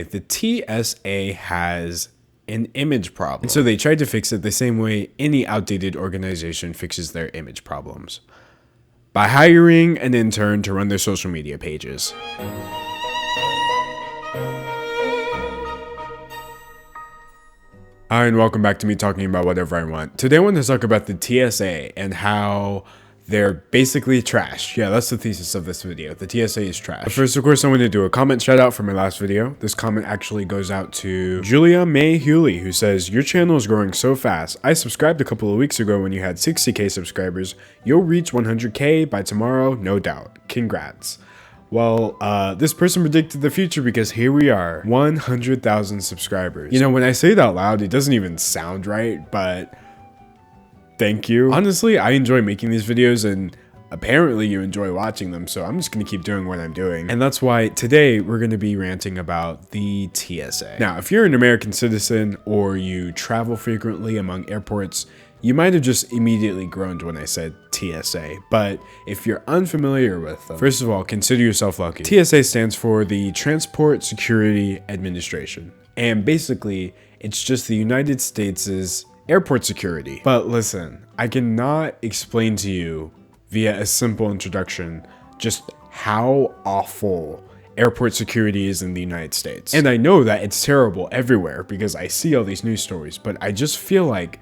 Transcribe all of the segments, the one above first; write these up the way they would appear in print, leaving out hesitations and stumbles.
The TSA has an image problem. And so they tried to fix it the same way any outdated organization fixes their image problems, by hiring an intern to run their social media pages. Hi, and welcome back to me talking about whatever I want. Today I want to talk about the TSA and how they're basically trash. Yeah, that's the thesis of this video. The TSA is trash. But first, of course, I want to do a comment shout out for my last video. This comment actually goes out to Julia May Hewley, who says, "Your channel is growing so fast. I subscribed a couple of weeks ago when you had 60k subscribers. You'll reach 100k by tomorrow, no doubt. Congrats." Well, this person predicted the future because here we are, 100,000 subscribers. You know, when I say it out loud, it doesn't even sound right, but thank you. Honestly, I enjoy making these videos and apparently you enjoy watching them, so I'm just gonna keep doing what I'm doing. And that's why today we're gonna be ranting about the TSA. Now, if you're an American citizen or you travel frequently among airports, you might have just immediately groaned when I said TSA, but if you're unfamiliar with them, first of all, consider yourself lucky. TSA stands for the Transport Security Administration, and basically, it's just the United States' airport security. But listen, I cannot explain to you via a simple introduction just how awful airport security is in the United States. And I know that it's terrible everywhere because I see all these news stories, but I just feel like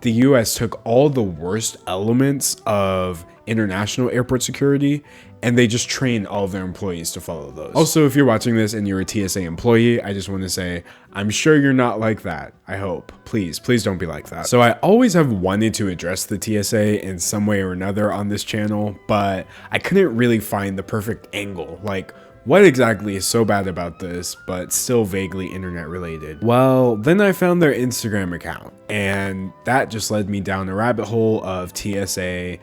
the US took all the worst elements of international airport security and they just trained all of their employees to follow those. Also, if you're watching this and you're a TSA employee, I just want to say, I'm sure you're not like that. I hope. Please don't be like that. So I always have wanted to address the TSA in some way or another on this channel, but I couldn't really find the perfect angle. Like, what exactly is so bad about this, but still vaguely internet related? Well, then I found their Instagram account, and that just led me down a rabbit hole of TSA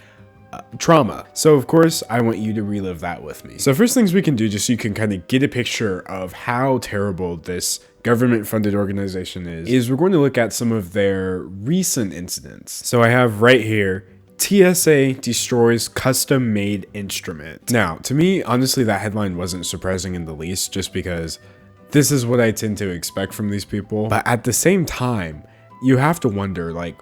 trauma. So of course, I want you to relive that with me. So first things we can do, just so you can kind of get a picture of how terrible this government-funded organization is we're going to look at some of their recent incidents. So I have right here, TSA destroys custom-made instrument. Now, to me, honestly, that headline wasn't surprising in the least, just because this is what I tend to expect from these people. But at the same time, you have to wonder, like,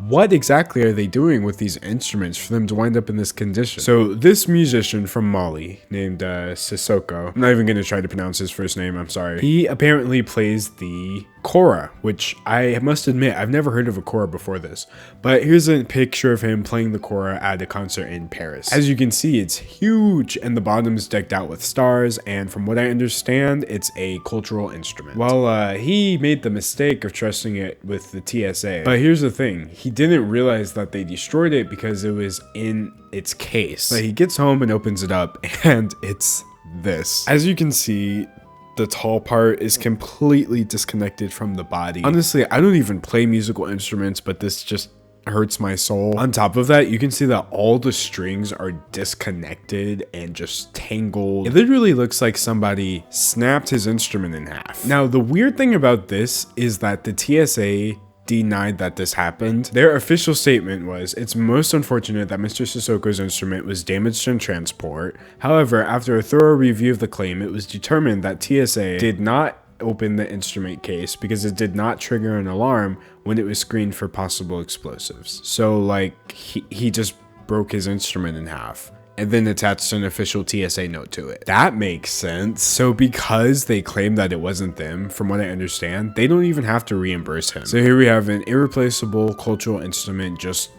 what exactly are they doing with these instruments for them to wind up in this condition? So this musician from Mali named Sissoko, I'm not even going to try to pronounce his first name, I'm sorry. He apparently plays the kora, which I must admit, I've never heard of a kora before this. But here's a picture of him playing the kora at a concert in Paris. As you can see, it's huge and the bottom's decked out with stars, and from what I understand, it's a cultural instrument. Well, he made the mistake of trusting it with the TSA. But here's the thing, he didn't realize that they destroyed it because it was in its case. But he gets home and opens it up and it's this. As you can see, the tall part is completely disconnected from the body. Honestly, I don't even play musical instruments, but this just hurts my soul. On top of that, you can see that all the strings are disconnected and just tangled. It literally looks like somebody snapped his instrument in half. Now, the weird thing about this is that the TSA denied that this happened. Their official statement was, "It's most unfortunate that Mr. Sissoko's instrument was damaged in transport. However, after a thorough review of the claim, it was determined that TSA did not open the instrument case because it did not trigger an alarm when it was screened for possible explosives." So like he just broke his instrument in half and then attached an official TSA note to it. That makes sense. So because they claim that it wasn't them, from what I understand, they don't even have to reimburse him. So here we have an irreplaceable cultural instrument just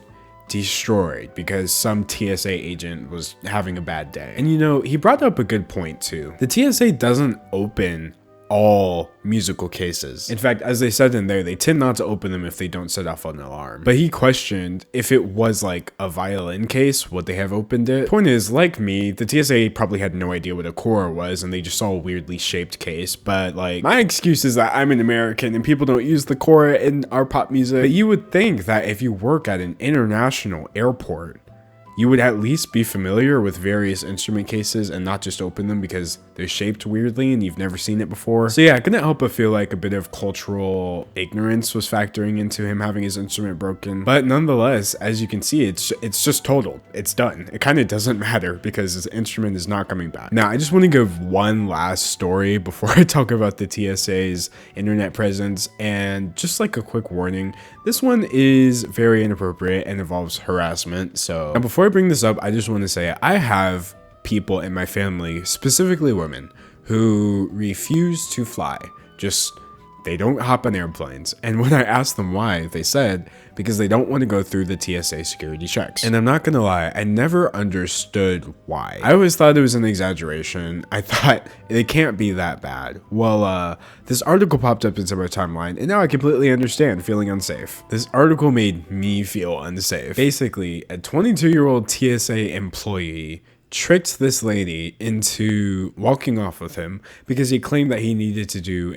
destroyed because some TSA agent was having a bad day. And you know, he brought up a good point too. The TSA doesn't open all musical cases. In fact, as they said in there, they tend not to open them if they don't set off an alarm. But he questioned if it was like a violin case, would they have opened it? Point is, like me, the TSA probably had no idea what a kora was and they just saw a weirdly shaped case. But like, my excuse is that I'm an American and people don't use the kora in our pop music. But you would think that if you work at an international airport, you would at least be familiar with various instrument cases and not just open them because they're shaped weirdly and you've never seen it before. So yeah, I couldn't help but feel like a bit of cultural ignorance was factoring into him having his instrument broken. But nonetheless, as you can see, it's just totaled. It's done. It kind of doesn't matter because his instrument is not coming back. Now, I just want to give one last story before I talk about the TSA's internet presence, and just like a quick warning, this one is very inappropriate and involves harassment. So now before I bring this up, I just want to say I have people in my family, specifically women, who refuse to fly. They don't hop on airplanes. And when I asked them why, they said because they don't want to go through the TSA security checks. And I'm not gonna lie, I never understood why. I always thought it was an exaggeration. I thought it can't be that bad. Well, this article popped up into my timeline and now I completely understand feeling unsafe. This article made me feel unsafe. Basically, a 22-year-old TSA employee tricked this lady into walking off with him because he claimed that he needed to do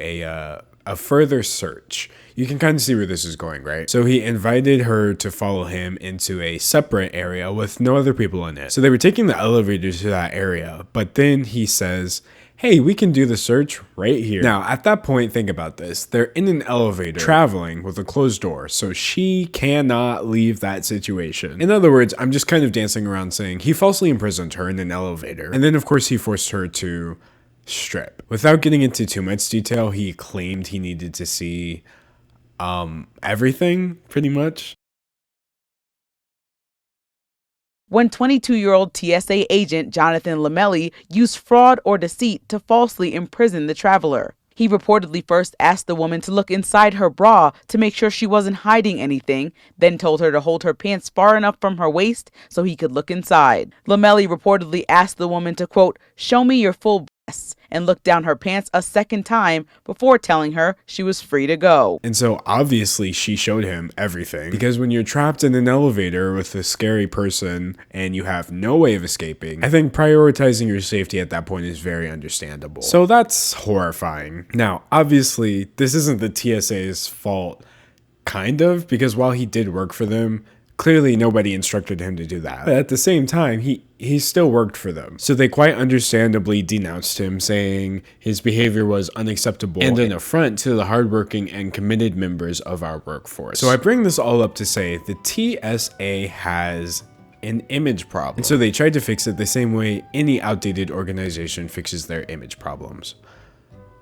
a further search. You can kind of see where this is going, right? So he invited her to follow him into a separate area with no other people in it. So they were taking the elevator to that area, but then he says, hey, we can do the search right here. Now, at that point, think about this. They're in an elevator traveling with a closed door, so she cannot leave that situation. In other words, I'm just kind of dancing around saying he falsely imprisoned her in an elevator. And then, of course, he forced her to strip. Without getting into too much detail, he claimed he needed to see everything, pretty much. When 22-year-old TSA agent Jonathan Lamelli used fraud or deceit to falsely imprison the traveler. He reportedly first asked the woman to look inside her bra to make sure she wasn't hiding anything, then told her to hold her pants far enough from her waist so he could look inside. Lamelli reportedly asked the woman to, quote, show me your full breasts, and look down her pants a second time before telling her she was free to go. And so obviously she showed him everything, because when you're trapped in an elevator with a scary person and you have no way of escaping, I think prioritizing your safety at that point is very understandable. So that's horrifying. Now, obviously this isn't the TSA's fault, kind of, because while he did work for them, clearly nobody instructed him to do that. But at the same time, he still worked for them. So they quite understandably denounced him, saying his behavior was unacceptable and an affront to the hardworking and committed members of our workforce. So I bring this all up to say the TSA has an image problem. And so they tried to fix it the same way any outdated organization fixes their image problems.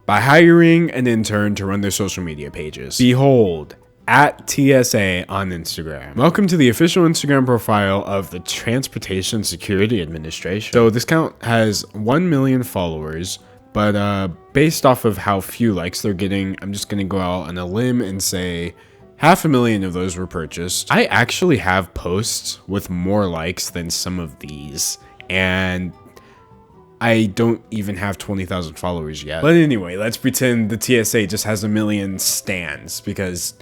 By hiring an intern to run their social media pages. Behold, at TSA on Instagram. Welcome to the official Instagram profile of the Transportation Security Administration. So this account has 1 million followers, but based off of how few likes they're getting, I'm just gonna go out on a limb and say 500,000 of those were purchased. I actually have posts with more likes than some of these, and I don't even have 20,000 followers yet. But anyway, let's pretend the TSA just has 1 million stans, because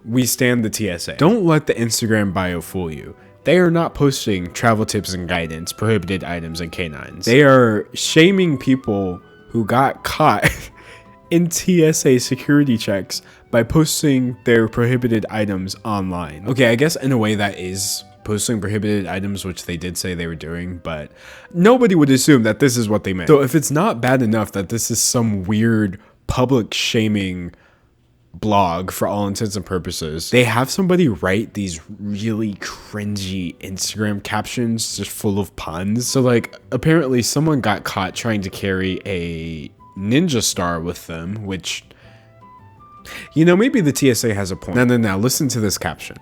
we stand the TSA. Don't let the Instagram bio fool you. They are not posting travel tips and guidance, prohibited items, and canines. They are shaming people who got caught in TSA security checks by posting their prohibited items online. Okay, I guess in a way that is posting prohibited items, which they did say they were doing, but nobody would assume that this is what they meant. So if it's not bad enough that this is some weird public shaming blog for all intents and purposes, they have somebody write these really cringy Instagram captions just full of puns. So like, apparently someone got caught trying to carry a ninja star with them, which, you know, maybe the TSA has a point. Now listen to this caption.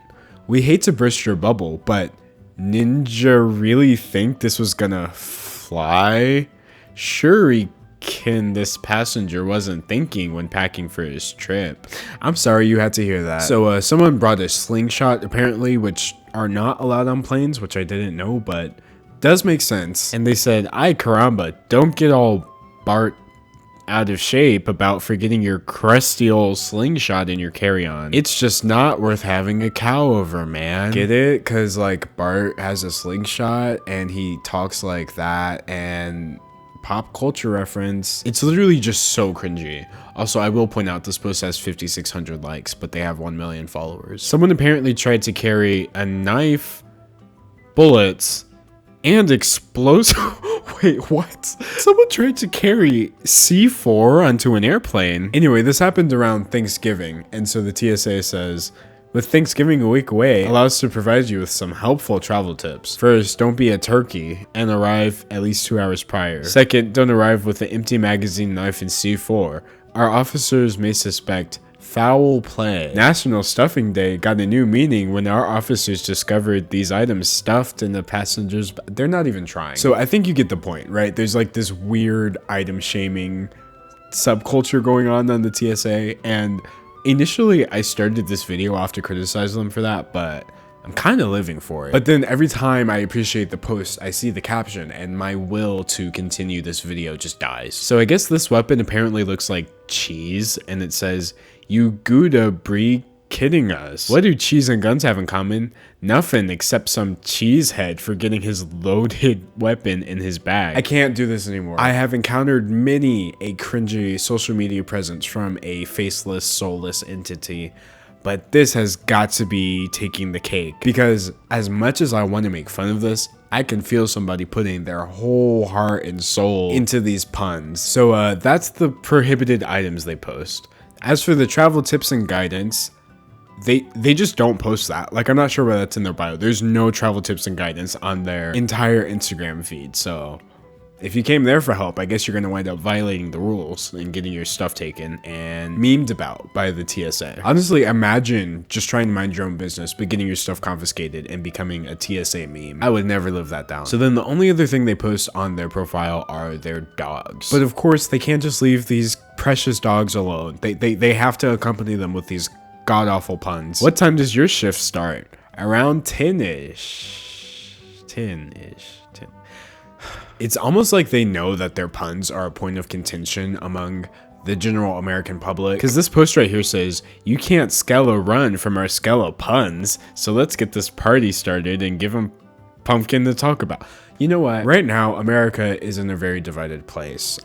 We hate to burst your bubble, but Ninja really think this was gonna fly? This passenger wasn't thinking when packing for his trip. I'm sorry you had to hear that. So someone brought a slingshot apparently, which are not allowed on planes, which I didn't know, but does make sense. And they said, ay caramba, don't get all Bart out of shape about forgetting your crusty old slingshot in your carry-on. It's just not worth having a cow over, man. Get it? Cause like Bart has a slingshot and he talks like that, and pop culture reference. It's literally just so cringy. Also, I will point out this post has 5,600 likes, but they have 1 million followers. Someone apparently tried to carry a knife, bullets, and explosive. Wait, what? Someone tried to carry C4 onto an airplane. Anyway, this happened around Thanksgiving, and so the TSA says, with Thanksgiving a week away, allow us to provide you with some helpful travel tips. First, don't be a turkey and arrive at least 2 hours prior. Second, don't arrive with an empty magazine, knife, and C4. Our officers may suspect foul play. National Stuffing Day got a new meaning when our officers discovered these items stuffed in the passengers. They're not even trying. So I think you get the point, right? There's like this weird item shaming subculture going on the TSA, and initially I started this video off to criticize them for that, but I'm kind of living for it. But then every time I appreciate the post, I see the caption and my will to continue this video just dies. So I guess this weapon apparently looks like cheese, and it says, "You Gouda brie kidding us." What do cheese and guns have in common? Nothing except some cheesehead forgetting his loaded weapon in his bag. I can't do this anymore. I have encountered many a cringy social media presence from a faceless, soulless entity, but this has got to be taking the cake, because as much as I want to make fun of this, I can feel somebody putting their whole heart and soul into these puns. So that's the prohibited items they post. As for the travel tips and guidance, they just don't post that. Like, I'm not sure why that's in their bio. There's no travel tips and guidance on their entire Instagram feed. So if you came there for help, I guess you're going to wind up violating the rules and getting your stuff taken and memed about by the TSA. Honestly, imagine just trying to mind your own business, but getting your stuff confiscated and becoming a TSA meme. I would never live that down. So then the only other thing they post on their profile are their dogs. But of course, they can't just leave these precious dogs alone. They have to accompany them with these god-awful puns. What time does your shift start? Around 10-ish. 10-ish. 10. It's almost like they know that their puns are a point of contention among the general American public. Because this post right here says, "You can't Skella run from our Skella puns, so let's get this party started and give them pumpkin to talk about." You know what? Right now, America is in a very divided place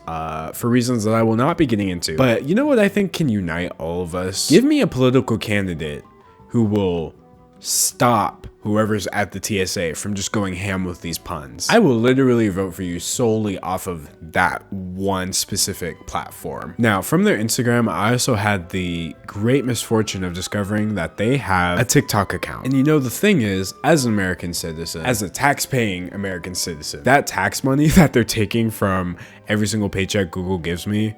for reasons that I will not be getting into. But you know what I think can unite all of us? Give me a political candidate who will stop whoever's at the TSA from just going ham with these puns. I will literally vote for you solely off of that one specific platform. Now, from their Instagram, I also had the great misfortune of discovering that they have a TikTok account. And you know, the thing is, as an American citizen, as a tax-paying American citizen, that tax money that they're taking from every single paycheck Google gives me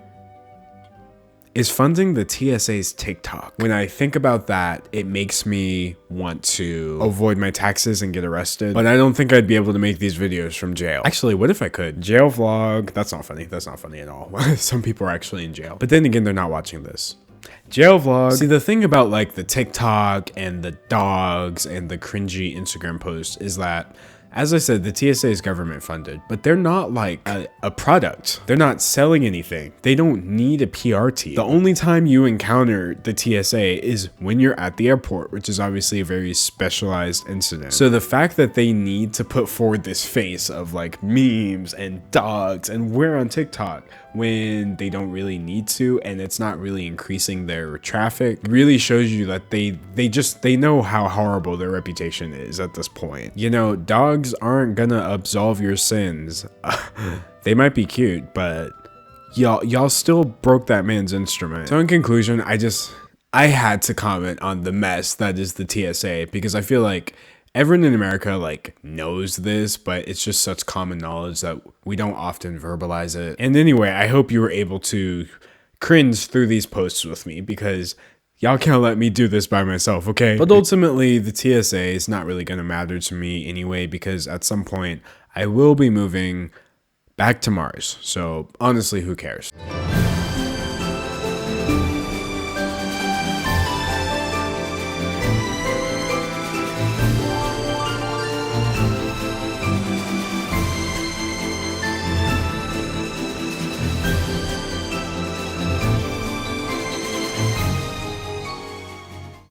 is funding the TSA's TikTok. When I think about that, it makes me want to avoid my taxes and get arrested. But I don't think I'd be able to make these videos from jail. Actually, what if I could? Jail vlog. That's not funny. That's not funny at all. Some people are actually in jail. But then again, they're not watching this. Jail vlog. See, the thing about like the TikTok and the dogs and the cringy Instagram posts is that, as I said, the TSA is government funded, but they're not like a product. They're not selling anything. They don't need a PR team. The only time you encounter the TSA is when you're at the airport, which is obviously a very specialized incident. So the fact that they need to put forward this face of like memes and dogs and we're on TikTok when they don't really need to, and it's not really increasing their traffic, really shows you that they know how horrible their reputation is at this point. You know, dogs aren't gonna absolve your sins. They might be cute, but y'all still broke that man's instrument. So in conclusion, I had to comment on the mess that is the TSA, because I feel like everyone in America like knows this, but it's just such common knowledge that we don't often verbalize it. And anyway, I hope you were able to cringe through these posts with me, because y'all can't let me do this by myself, okay? But ultimately, the TSA is not really gonna matter to me anyway, because at some point I will be moving back to Mars. So honestly, who cares?